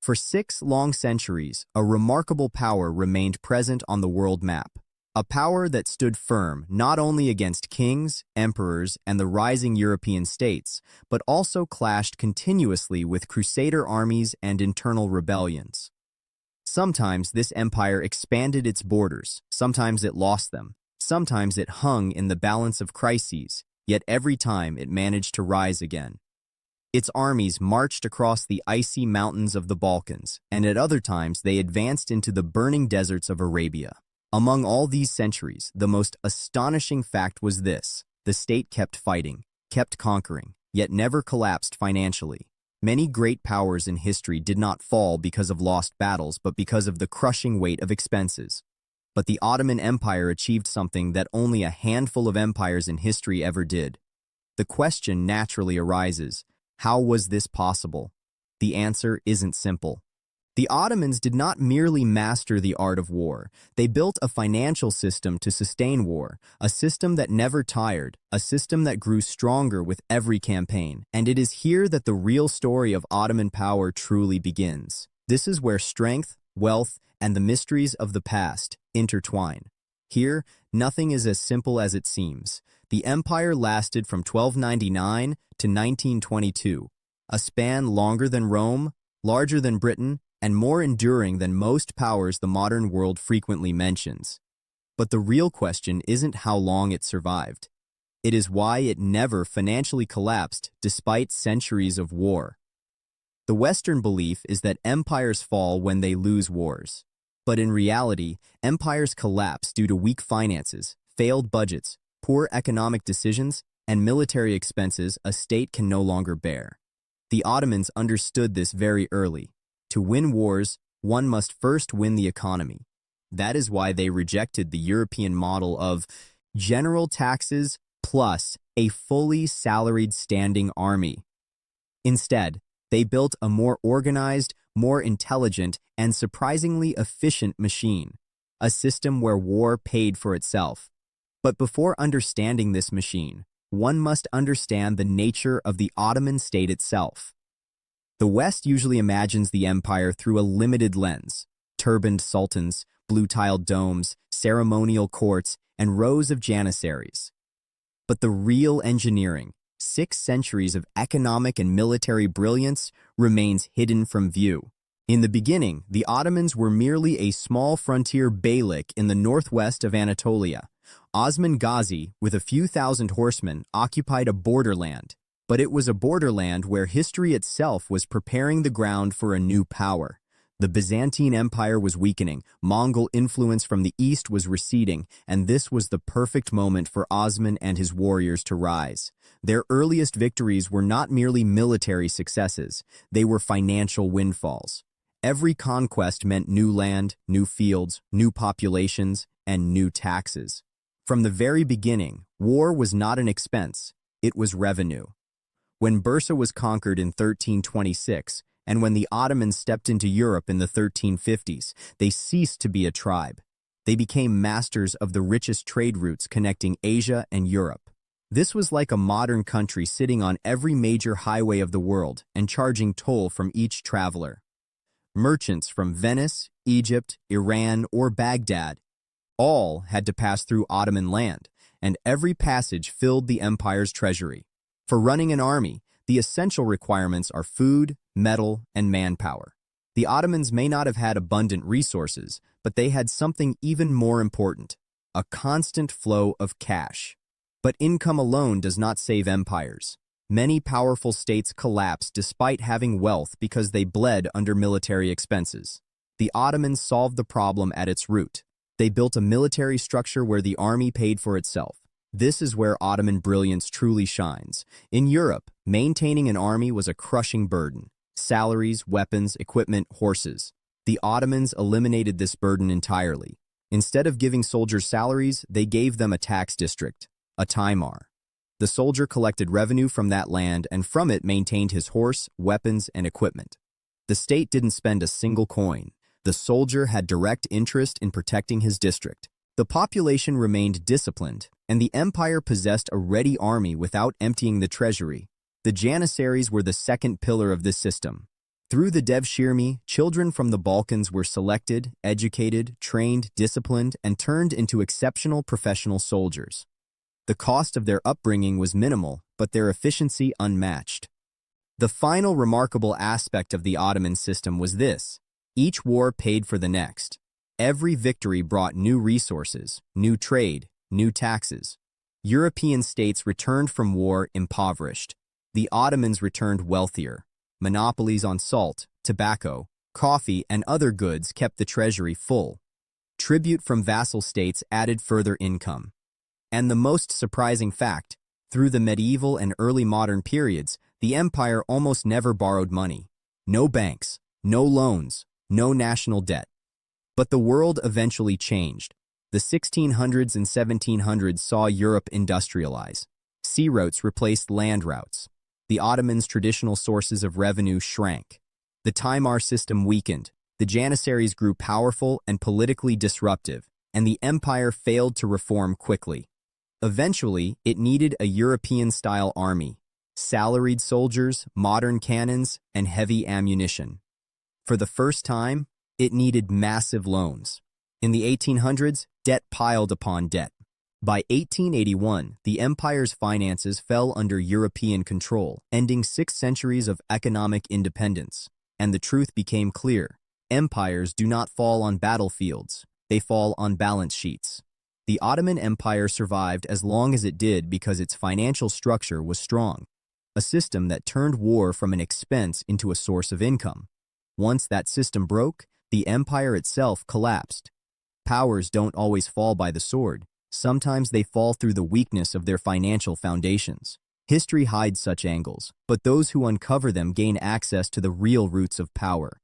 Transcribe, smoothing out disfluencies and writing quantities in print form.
For 6 long centuries, a remarkable power remained present on the world map. A power that stood firm not only against kings, emperors, and the rising European states, but also clashed continuously with crusader armies and internal rebellions. Sometimes this empire expanded its borders, sometimes it lost them, sometimes it hung in the balance of crises, yet every time it managed to rise again. Its armies marched across the icy mountains of the Balkans, and at other times they advanced into the burning deserts of Arabia. Among all these centuries, the most astonishing fact was this: the state kept fighting, kept conquering, yet never collapsed financially. Many great powers in history did not fall because of lost battles, but because of the crushing weight of expenses. But the Ottoman Empire achieved something that only a handful of empires in history ever did. The question naturally arises: how was this possible? The answer isn't simple. The Ottomans did not merely master the art of war. They built a financial system to sustain war, a system that never tired, a system that grew stronger with every campaign. And it is here that the real story of Ottoman power truly begins. This is where strength, wealth, and the mysteries of the past intertwine. Here, nothing is as simple as it seems. The empire lasted from 1299 to 1922, a span longer than Rome, larger than Britain, and more enduring than most powers the modern world frequently mentions. But the real question isn't how long it survived. It is why it never financially collapsed despite centuries of war. The Western belief is that empires fall when they lose wars. But in reality, empires collapse due to weak finances, failed budgets, poor economic decisions, and military expenses a state can no longer bear. The Ottomans understood this very early. To win wars, one must first win the economy. That is why they rejected the European model of general taxes plus a fully salaried standing army. Instead, they built a more organized, more intelligent, and surprisingly efficient machine, a system where war paid for itself. But before understanding this machine, one must understand the nature of the Ottoman state itself. The West usually imagines the empire through a limited lens: turbaned sultans, blue-tiled domes, ceremonial courts, and rows of janissaries. But the real engineering, 6 centuries of economic and military brilliance, remains hidden from view. In the beginning, the Ottomans were merely a small frontier beylik in the northwest of Anatolia. Osman Ghazi, with a few thousand horsemen, occupied a borderland. But it was a borderland where history itself was preparing the ground for a new power. The Byzantine Empire was weakening, Mongol influence from the east was receding, and this was the perfect moment for Osman and his warriors to rise. Their earliest victories were not merely military successes, they were financial windfalls. Every conquest meant new land, new fields, new populations, and new taxes. From the very beginning, war was not an expense, it was revenue. When Bursa was conquered in 1326, and when the Ottomans stepped into Europe in the 1350s, they ceased to be a tribe. They became masters of the richest trade routes connecting Asia and Europe. This was like a modern country sitting on every major highway of the world and charging toll from each traveler. Merchants from Venice, Egypt, Iran, or Baghdad all had to pass through Ottoman land, and every passage filled the empire's treasury. For running an army, the essential requirements are food, metal, and manpower. The Ottomans may not have had abundant resources, but they had something even more important: a constant flow of cash. But income alone does not save empires. Many powerful states collapse despite having wealth because they bled under military expenses. The Ottomans solved the problem at its root. They built a military structure where the army paid for itself. This is where Ottoman brilliance truly shines. In Europe, maintaining an army was a crushing burden. Salaries, weapons, equipment, horses. The Ottomans eliminated this burden entirely. Instead of giving soldiers salaries, they gave them a tax district, a taimar. The soldier collected revenue from that land and from it maintained his horse, weapons, and equipment. The state didn't spend a single coin. The soldier had direct interest in protecting his district. The population remained disciplined, and the empire possessed a ready army without emptying the treasury. The janissaries were the second pillar of this system. Through the Devshirme, children from the Balkans were selected, educated, trained, disciplined, and turned into exceptional professional soldiers. The cost of their upbringing was minimal, but their efficiency unmatched. The final remarkable aspect of the Ottoman system was this: each war paid for the next. Every victory brought new resources, new trade, new taxes. European states returned from war impoverished. The Ottomans returned wealthier. Monopolies on salt, tobacco, coffee, and other goods kept the treasury full. Tribute from vassal states added further income. And the most surprising fact, through the medieval and early modern periods, the empire almost never borrowed money. No banks, no loans, no national debt. But the world eventually changed. The 1600s and 1700s saw Europe industrialize. Sea routes replaced land routes. The Ottomans' traditional sources of revenue shrank. The Timar system weakened. The Janissaries grew powerful and politically disruptive, and the empire failed to reform quickly. Eventually, it needed a European-style army: salaried soldiers, modern cannons, and heavy ammunition. For the first time, it needed massive loans. In the 1800s, debt piled upon debt. By 1881, the empire's finances fell under European control, ending 6 centuries of economic independence. And the truth became clear: empires do not fall on battlefields, they fall on balance sheets. The Ottoman Empire survived as long as it did because its financial structure was strong, a system that turned war from an expense into a source of income. Once that system broke, the empire itself collapsed. Powers don't always fall by the sword. Sometimes they fall through the weakness of their financial foundations. History hides such angles, but those who uncover them gain access to the real roots of power.